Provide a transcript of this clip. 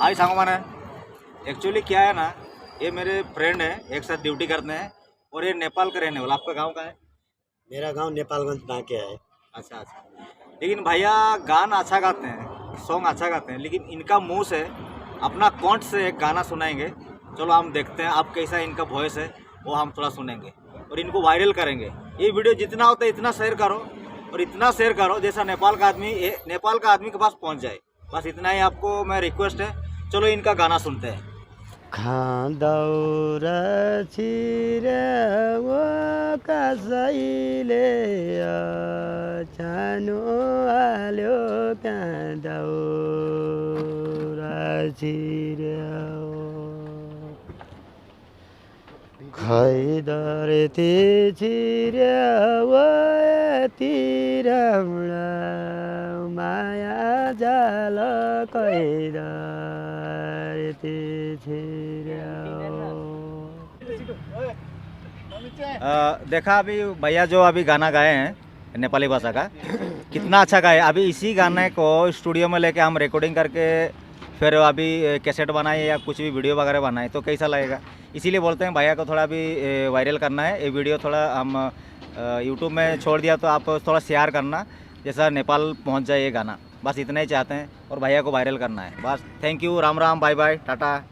हाय सांगो माने एक्चुअली क्या है ना, ये मेरे फ्रेंड है, एक साथ ड्यूटी करते हैं और ये नेपाल का रहने वाला। आपका गांव का है? मेरा गांव नेपालगंज नाके है। अच्छा अच्छा। लेकिन भैया गाना अच्छा गाते हैं, सॉन्ग अच्छा गाते हैं, लेकिन इनका मुंह से अपना कॉन्ट से एक गाना सुनाएंगे। चलो हम देखते हैं आप कैसा इनका वॉइस है, वो हम थोड़ा सुनेंगे और इनको वायरल करेंगे। ये वीडियो जितना होता है इतना शेयर करो, और इतना शेयर करो जैसा नेपाल का आदमी के पास पहुंच जाए। बस इतना ही आपको मैं रिक्वेस्ट है। चलो इनका गाना सुनते हैं। खाँदौरा छिर्याउ कसैले छानो हाल्यो काँदौरा छिर्याउ खैदरती छिर्याउ यति राम्रा माया जाल कैदरती देखा अभी भैया जो अभी गाना गाए हैं नेपाली भाषा का, कितना अच्छा गाए। अभी इसी गाने को स्टूडियो में लेके हम रिकॉर्डिंग करके फिर अभी कैसेट बनाए या कुछ भी वीडियो वगैरह बनाए तो कैसा लगेगा। इसीलिए बोलते हैं भैया को थोड़ा भी वायरल करना है। ये वीडियो थोड़ा हम यूट्यूब में छोड़ दिया तो आप थोड़ा शेयर करना, जैसा नेपाल पहुंच जाए ये गाना। बस इतना ही चाहते हैं और भैया को वायरल करना है बस। Thank you, Ram Ram, bye bye, Tata.